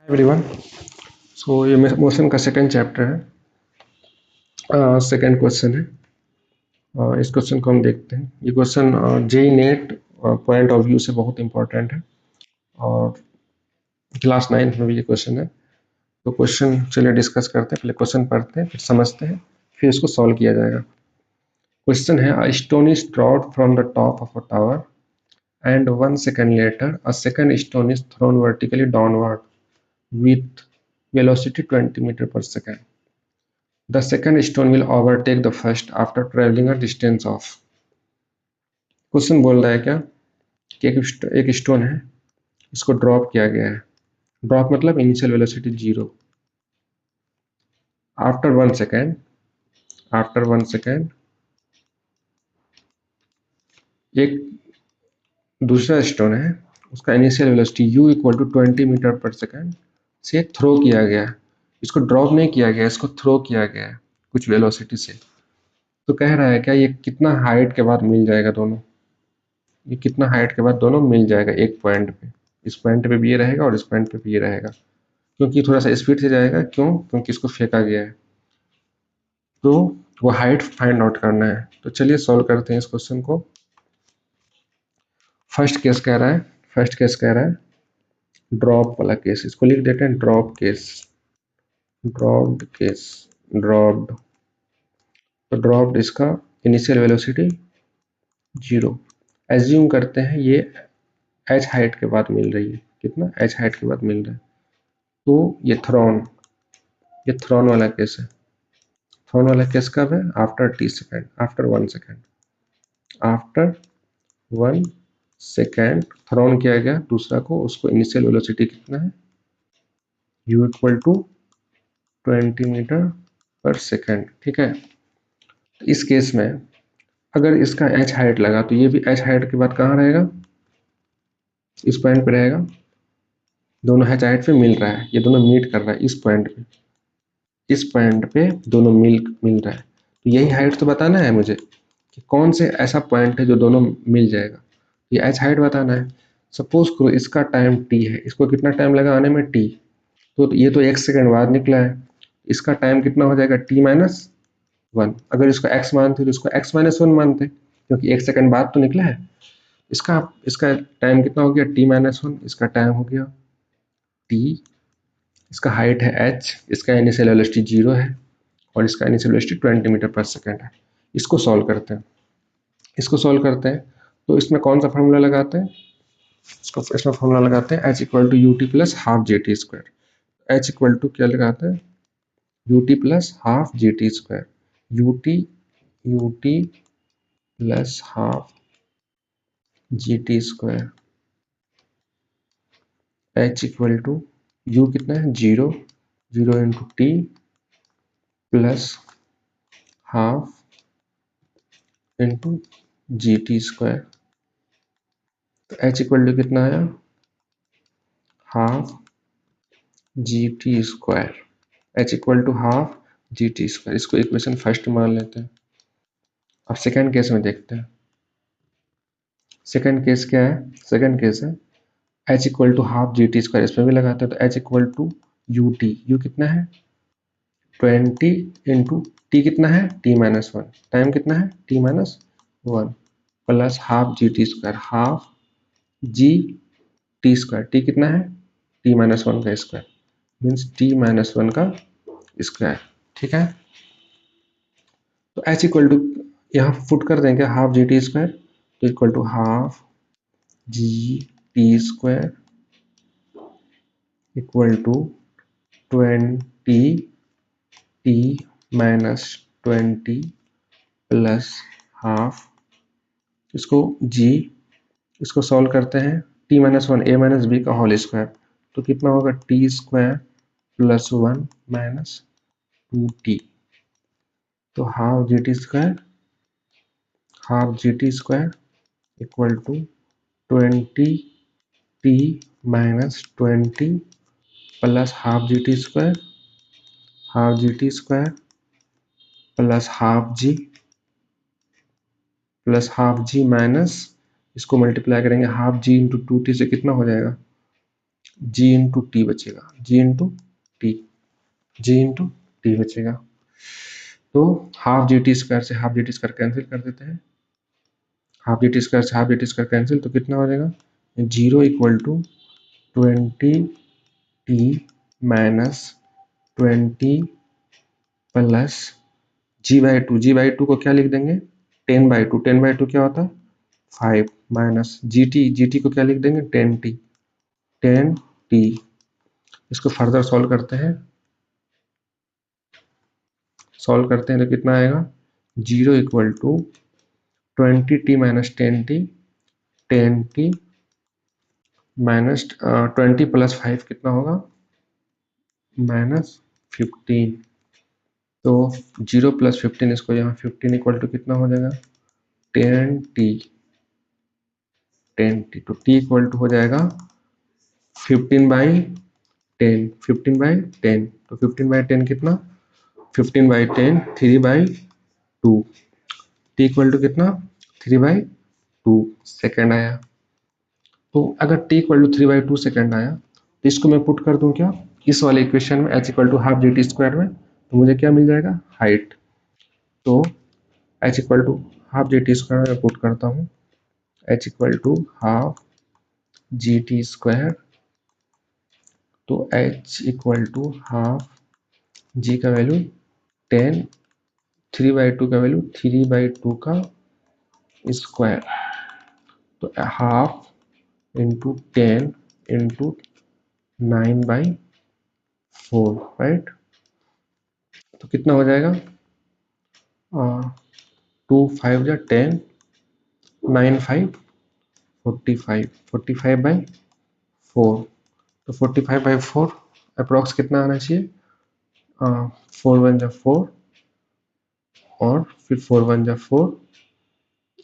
Everyone. सो ये motion का second chapter है। सेकंड क्वेश्चन है। इस क्वेश्चन को हम देखते हैं। ये question JEE NET point of view से बहुत इंपॉर्टेंट है और क्लास 9 में भी ये क्वेश्चन है। तो क्वेश्चन चलिए डिस्कस करते हैं। पहले क्वेश्चन पढ़ते हैं, फिर समझते हैं, फिर इसको सॉल्व किया जाएगा। क्वेश्चन है, a stone is dropped from the top of a tower and 1 second later a second stone is thrown vertically downward with velocity 20 meter per second. The second stone will overtake the first after traveling a distance of। Question बोल रहा है क्या कि एक stone है, इसको drop किया गया है। ड्रॉप मतलब इनिशियल वेलोसिटी 0। आफ्टर 1 सेकेंड एक दूसरा स्टोन है, उसका initial velocity u equal to 20 metre पर सेकेंड से थ्रो किया गया। इसको ड्रॉप नहीं किया गया, इसको थ्रो किया गया है कुछ वेलोसिटी से। तो कह रहा है क्या ये कितना हाइट के बाद मिल जाएगा दोनों, ये कितना हाइट के बाद दोनों मिल जाएगा एक पॉइंट पे। इस पॉइंट पे भी ये रहेगा और इस पॉइंट पे भी ये रहेगा, क्योंकि थोड़ा सा स्पीड से जाएगा। क्यों? क्योंकि इसको फेंका गया है। तो वो हाइट फाइंड आउट करना है। तो चलिए सॉल्व करते हैं इस क्वेश्चन को। फर्स्ट केस कह रहा है ड्रॉप वाला केस। इसको लिख देते हैं ड्रॉप केस। ड्रॉप्ड। तो ड्रॉप्ड इसका इनिशियल वेलोसिटी 0। एज्यूम करते हैं ये h हाइट के बाद मिल रही है। कितना? h हाइट के बाद मिल रहा है। तो ये थ्रॉन वाला केस है। थ्रॉन वाला केस कब है? After 1 second. After 1 second thrown किया गया दूसरा को, उसको इनिशियल वेलोसिटी कितना है? u इक्वल टू 20 मीटर पर सेकेंड। ठीक है। इस केस में अगर इसका h हाइट लगा तो ये भी h हाइट के बाद कहाँ रहेगा? इस पॉइंट पे रहेगा। दोनों h हाइट पे मिल रहा है, ये दोनों मीट कर रहा है इस पॉइंट पे दोनों मिल रहा है। तो यही हाइट तो बताना है मुझे कि कौन से ऐसा पॉइंट है जो दोनों मिल जाएगा। ये h हाइट बताना है। सपोज करो इसका टाइम t है, इसको कितना टाइम लगा आने में? t। तो ये तो 1 सेकेंड बाद निकला है, इसका टाइम कितना हो जाएगा? t-1। अगर इसको x मानते तो इसको x-1 मानते, क्योंकि 1 सेकेंड बाद तो निकला है। इसका टाइम कितना हो गया? t-1। इसका टाइम हो गया t। इसका हाइट है h, इसका इनिशियल वेलोसिटी 0 है और इसका इनिशियल वेलोसिटी 20 मीटर पर सेकेंड है। इसको सॉल्व करते हैं। तो इसमें कौन सा फॉर्मूला लगाते हैं? इसमें फॉर्मूला लगाते हैं h equal to u t plus half g t square. h equal to क्या लगाते हैं? U t plus half g t square. U t plus half g t square. h equal to u कितना है? 0 into t plus half into g t square. तो h equal to कितना आया? Half g t square. h equal to half g t square. इसको equation first मान लेते हैं। अब सेकेंड केस में देखते हैं। सेकेंड केस क्या है? सेकेंड केस है h equal to half g t square. इसमें भी लगाते हैं तो h equal to u t. U कितना है? 20 इंटू टी कितना है? t-1। टाइम कितना है? t-1 plus half g t square. Half g t square. T कितना है? t-1 का स्क्वायर मीन्स t-1 का स्क्वायर। ठीक है। तो h इक्वल टू यहाँ फुट कर देंगे हाफ जी टी स्क्वायर, तो equal to half g t square equal to 20 t-20 plus half. इसको सॉल्व करते हैं। t-1 a माइनस बी का होल स्क्वायर, तो कितना होगा? T square plus 1 minus 2t। तो half g t square equal to 20 t-20 plus half g t square plus half g minus, इसको multiply करेंगे हाफ जी इंटू 2t से कितना हो जाएगा? जी इंटू टी बचेगा, g into t, g into t बचेगा। तो हाफ जी टी स्क्वायर से half g t square cancel कर देते हैं, हाफ जी टी स्क्वायर से half g t square cancel, तो कितना हो जाएगा, 0 equal to 20t minus 20 plus g by two, g by two को क्या लिख देंगे, 10/2, 10/2 क्या होता है 5 माइनस जी टी को क्या लिख देंगे 10t, 10t। इसको फर्दर सॉल्व करते हैं तो कितना आएगा, 0 equal to 20t minus 10t, 10t minus 20 plus 5 कितना होगा -15। तो 0 प्लस 15, इसको यहाँ 15 इक्वल टू कितना हो जाएगा 10t, 10t, तो t इक्वल टू हो जाएगा 15/10, 15/10, तो 15/10 कितना 15/10 3/2, t इक्वल टू कितना 3/2 सेकेंड आया। तो अगर t इक्वल टू 3/2 सेकेंड आया तो इसको मैं पुट कर दूं क्या इस वाले इक्वेशन में, h equal to half g t square में, तो मुझे क्या मिल जाएगा हाइट। तो h equal to half g t square में पुट करता हूँ, h equal to half g t square, तो h equal to half g का वैल्यू 10, 3/2 का वैल्यू 3/2 का स्क्वायर, तो हाफ इंटू 10 इंटू 9/4, राइट। तो कितना हो जाएगा 2 5 × 10, 9 5 45, 45/4, तो 45/4 अप्रॉक्स कितना आना चाहिए 4 1 जा 4 और फिर 4 1 जा 4,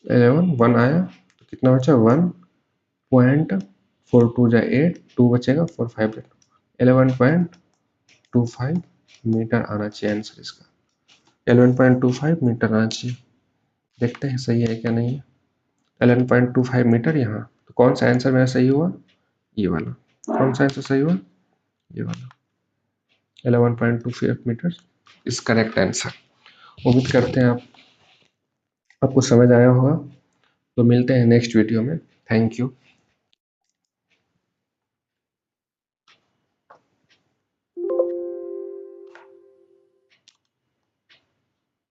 11 1 आया तो कितना बचा 1.4 2 जा 8, 2 बचेगा 4 5 जा 11.25 मीटर आना चाहिए आंसर इसका, 11.25 मीटर आना चाहिए। देखते हैं सही है क्या नहीं है, 11.25 मीटर यहाँ, तो कौन सा आंसर मेरा सही हुआ, ये वाला। कौन सा आंसर सही हुआ, ये वाला, 11.25 मीटर इज करेक्ट आंसर। उम्मीद करते हैं आपको समझ आया होगा। तो मिलते हैं नेक्स्ट वीडियो में, थैंक यू।